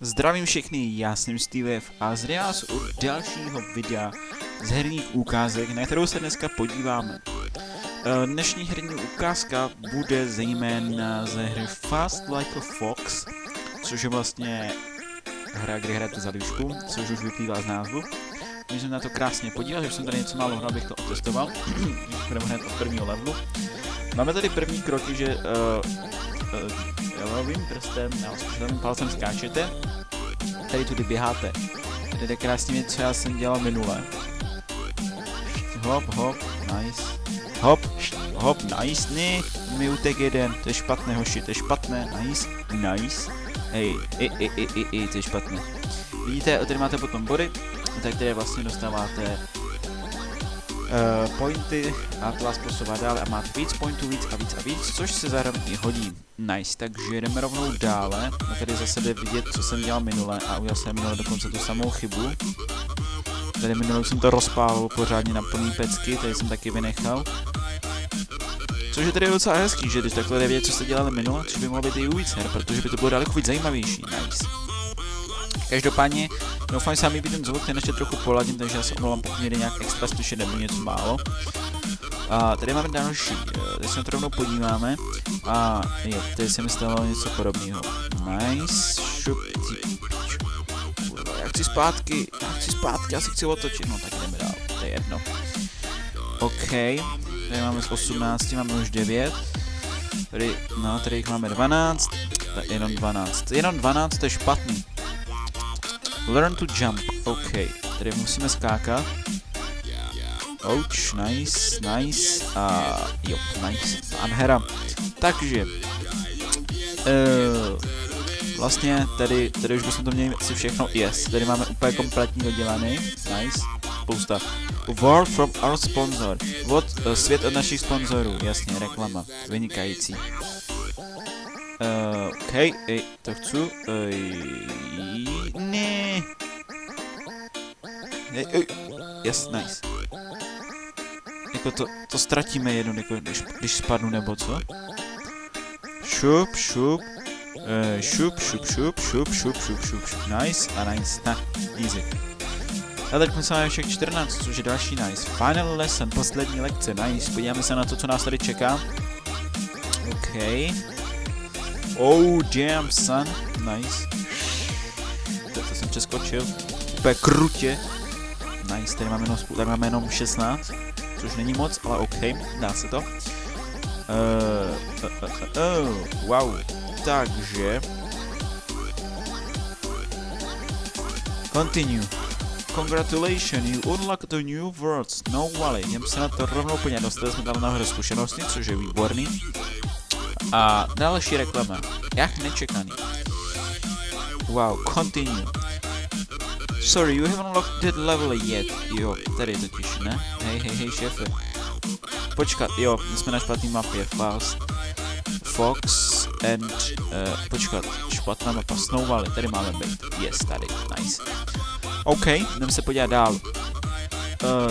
Zdravím všechny, já jsem Steve a zde vás u dalšího videa z herních ukázek, na kterou se dneska podíváme. Dnešní herní ukázka bude zejména ze hry Fast Like a Fox, což je vlastně hra, kde hrajete za lišku, což už vyplývá z názvu. Když jsem na to krásně podíval, že jsem tady něco málo hrál, abych to otestoval. Budeme hned od prvního levelu. Máme tady první kroky, že levým prstem, levým palcem skáčete. Tady tudy běháte. Tady jde krásně věc, co já jsem dělal minule. Hop, hop, nice. Hop, hop, nice, ne, mi utek jeden, to je špatné, hoši, to je špatné, nice, nice. Hej, to je špatné. Vidíte, tady máte potom body, tak tady vlastně dostáváte pointy a to vás posouvá dál a máte víc pointů, víc a víc a víc, což se zároveň i hodí. Nice, takže jdeme rovnou dále. A tady zase jde vidět, co jsem dělal minule a udělal jsem minule dokonce tu samou chybu. Tady minule jsem to rozpálil pořádně na plný pecky, tady jsem taky vynechal. Což je tady docela hezký, že když takhle jde vidět, co jste dělali minule, což by mohlo být i u víc her, protože by to bylo daleko víc zajímavější. Nice. Každopádně, doufám, že se mi ten zvuk, ten ještě trochu poladím, takže já se omlouvám, pokud někde nějak extra slyšet nebo něco málo. A tady máme další, tady se na to rovnou podíváme. A jo, tady se mi stalo něco podobného. Nice, šup, kurva, já chci zpátky, já si chci otočit, no tak jdeme dál, to je jedno. OK, tady máme z 18, máme už 9. Tady, no, tady jich máme 12, tak jenom 12, to je špatný. Learn to jump, OK, tady musíme skákat. Ouch, nice, nice, a jo, nice, anhera. Takže, vlastně tady už bychom to měli si všechno, yes, tady máme úplně kompletní dodělaný, nice, spousta. Word from our sponsor, svět od našich sponzorů, jasně, reklama, vynikající. OK, to chci, ne. Yes, nice. Jako to ztratíme jednou, jako když spadnu nebo co? Šup, šup, nice a nice, easy. A tak my máme však 14, což je další nice. Final lesson, poslední lekce, nice. Podíváme se na to, co nás tady čeká. OK. Oh damn son, nice. To jsem přeskočil, úplně krutě. Nice, tady máme jenom 16. Což není moc, ale OK, dá se to. Wow, takže... Continue. Congratulations, you unlocked the new words, no valley. Jdem se na to rovnou podívat, dostali jsme tam nahoře zkušenosti, což je výborný. A další reklama, jak nečekaný. Wow, continue. Sorry, you haven't unlocked that level yet. Jo, tady totiž, ne? Hej, šéfe. Počkat, jo, my jsme na špatný mapě. Fast Fox and... počkat, špatná mapa Snow Valley, tady máme být. Yes, tady, nice. OK, jdeme se podívat dál.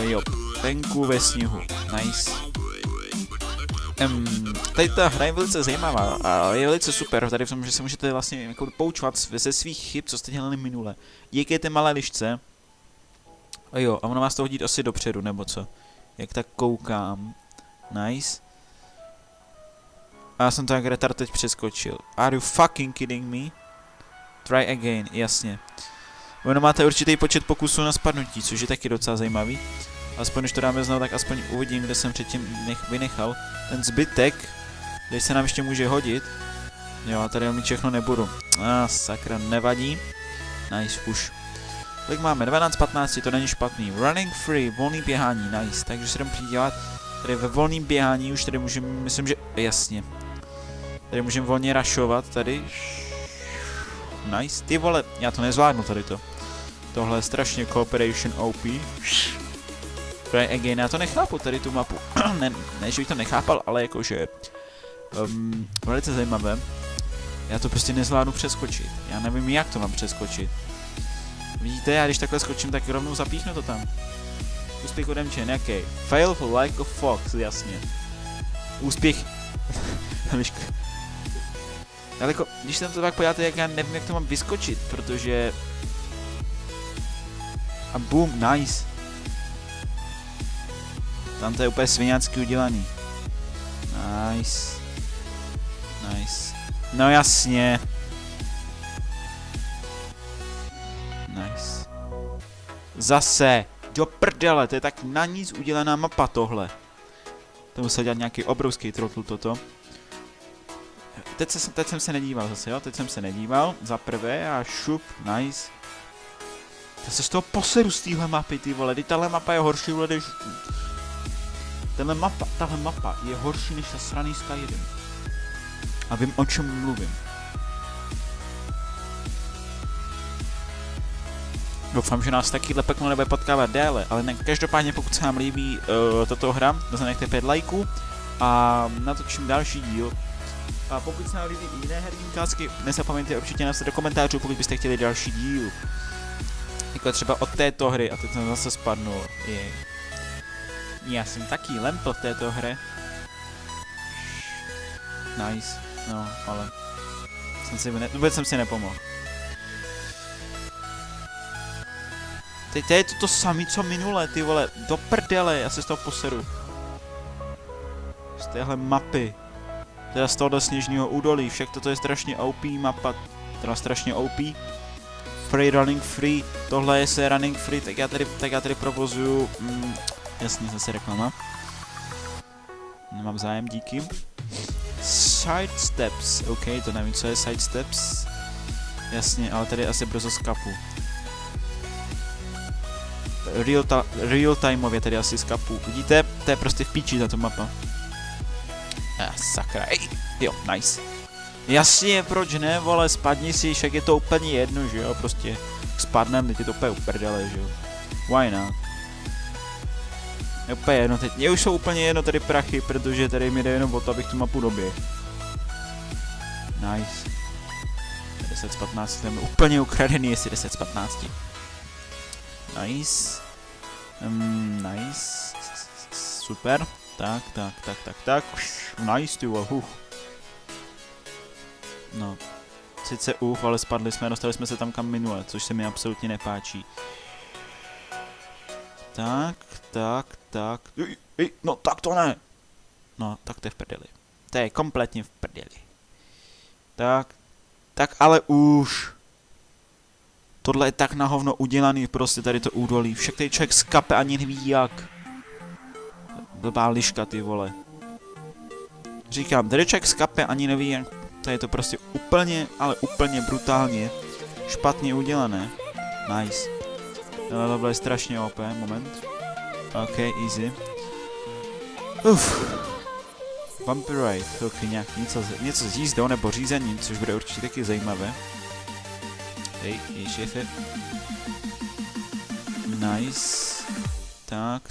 Jo, venku ve sněhu, nice. Tady ta hra je velice zajímavá a je velice super, tady v tom, že se můžete vlastně jako poučovat ze svých chyb, co jste dělali minule. Díky té malé lišce. A jo, a ono vás to hodí asi dopředu, nebo co? Jak tak koukám. Nice. A já jsem to jak retard teď přeskočil. Are you fucking kidding me? Try again, jasně. Ono máte určitý počet pokusů na spadnutí, což je taky docela zajímavý. Aspoň když to dáme znovu, tak aspoň uvidím, kde jsem předtím vynechal. Ten zbytek, kde se nám ještě může hodit. Jo, a tady mít všechno nebudu. Sakra, nevadí. Nice, už. Tak máme 12, 15, to není špatný. Running free, volný běhání, nice. Takže se jdem přidělat. Tady ve volném běhání už tady můžeme, myslím, že jasně. Tady můžeme volně rašovat, tady. Nice, ty vole, já to nezvládnu tady to. Tohle je strašně Cooperation OP. Try again, já to nechápu, tady tu mapu. ne, že bych to nechápal, ale jakože... velice zajímavé. Já to prostě nezvládnu přeskočit. Já nevím, jak to mám přeskočit. Vidíte, já když takhle skočím, tak rovnou zapíchnu to tam. Úspěch odemčen, jaký? Fail like a fox, jasně. Úspěch... Ale jako, když se na to tak podíváte, jak já nevím, jak to mám vyskočit, protože... A boom, nice. Tam to je úplně sviňácky udělaný. Nice. Nice. No jasně. Nice. Zase. Do prdele, to je tak na nic udělaná mapa tohle. To musel dělat nějaký obrovský trotl toto. Teď jsem se nedíval zase, jo? Teď jsem se nedíval. Za prvé a šup, nice. Já se z toho poseru z téhle mapy, ty vole. Teď tahle mapa je horší, vole, než... Tahle mapa je horší než ta sraný Skyrim. A vím, o čem mluvím. Doufám, že nás takyhle peklo nebude potkávat déle, ale ne, každopádně pokud se vám líbí tato hra, zanechte 5 lajků a natočím další díl. A pokud se vám líbí i jiné herní ukázky, nezapomeňte určitě napsat do komentářů, pokud byste chtěli další díl. Jako třeba od této hry, a teď jsem zase spadnul. Já jsem taky lempl v této hře. Nice, no, ale vůbec jsem si nepomohl. Teď je to samý, co minule, ty vole, do prdele, já se z toho poseru. Z téhle mapy. Teda z tohohle sněžního údolí, však toto je strašně OP mapa, teda strašně OP. Free running free, tohle je se running free, tak já tady provozuju, jasně, zase reklama. Nemám zájem, díky. Side steps, ok, to nevím, co je side steps. Jasně, ale tady asi brzo skapu. Real timeově tady asi skapu. Vidíte? To je prostě v píči tato mapa. Sakra, jo, nice. Jasně, proč ne, vole, spadni si, však je to úplně jedno, že jo, prostě spadnem, teď je to úplně uprdele, že jo. Why not? Je úplně jedno, teď mě už jsou úplně jedno tady prachy, protože tady mi jde jenom o to, abych tu mapu doběhl. Nice. 10 z 15, to je úplně ukradený, jestli 10 z 15. Nice. Nice. Super. Tak. Nice, ty vole, No. Sice ale spadli jsme, dostali jsme se tam kam minule, což se mi absolutně nepáčí. Tak. No tak to ne. No, tak to je v prdeli. To je kompletně v prdeli. Tak ale už. Tohle je tak na hovno udělaný, prostě tady to údolí. Však tady člověk skape ani neví jak. Blbá liška, ty vole. Říkám, tady člověk skape ani neví jak. Tady je to prostě úplně, ale úplně brutálně špatně udělané. Nice. Tohle je strašně OP, moment. Ok, easy. Vampirate, ok, nějak něco s jízdou nebo řízením, což bude určitě taky zajímavé. Hej, šéfe. Nice. Tak.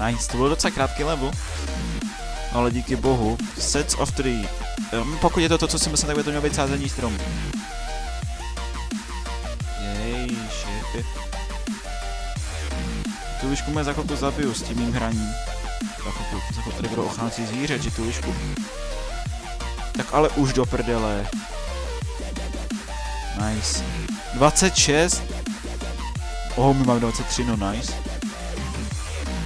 Nice, to bylo docela krátký level. Ale díky bohu. Sets of 3. Pokud je to, co si myslím, tak by to mělo být sázení strom. Jej, šéfe. Tu lišku mě za chvilku zabiju s tím mým hraním. Za chvilku tady budou ochránci zvířat, že tu lišku. Tak ale už do prdele. Nice. 26. My mám 23, no nice.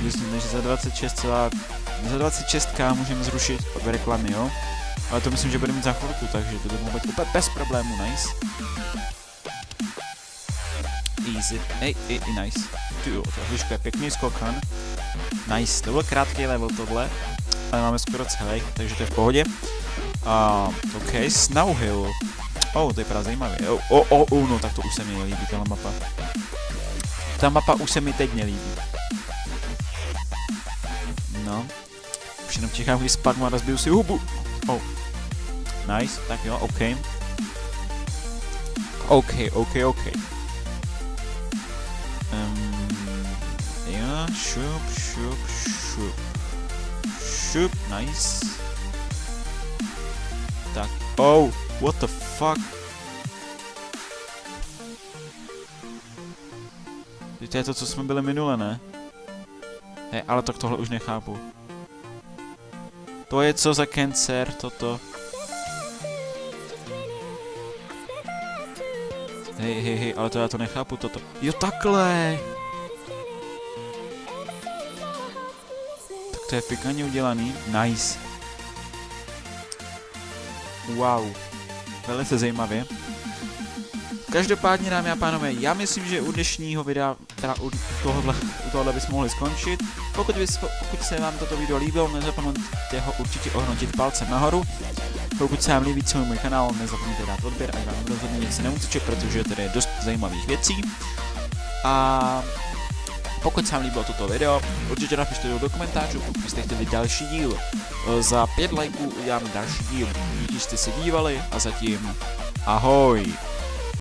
Myslím, že za 26k můžeme zrušit reklamy, jo? Ale to myslím, že bude mít za chvilku, takže to by mohlo být úplně bez problému, nice. Easy, nice. Tyjo, ta hliška je pěkný skokan. Nice, to byl krátký level tohle, ale máme skoro celý, takže to je v pohodě. Ok, Snow Hill. To je právě zajímavé. No tak to už se mi nelíbí, tahle mapa. Ta mapa už se mi teď nelíbí. No. Už jenom čekám, když spadnu a rozbiju si hubu. Nice, tak jo, ok. Jo, šup, nice. Tak, what the fuck? To je to, co jsme byli minule, ne? Ale tak tohle už nechápu. To je co za cancer, toto. Hej, ale to já to nechápu, toto. Jo, takhle! Tak to je fikaně udělaný. Nice. Wow. Velice zajímavě. Každopádně, dámy a pánové, já myslím, že u dnešního videa, teda u tohohle bychom mohli skončit. Pokud se vám toto video líbilo, nezapomeňte ho určitě ohodnotit palcem nahoru. Pokud se vám líbí celý můj kanál, nezapomeňte dát odběr, ať vám rozhodně nic nemusíte, protože tady je dost zajímavých věcí. A pokud se vám líbilo toto video, určitě napište do komentářů, pokud byste chtěli další díl. Za 5 lajků uděláme další díl. Díky, že jste se dívali a zatím ahoj!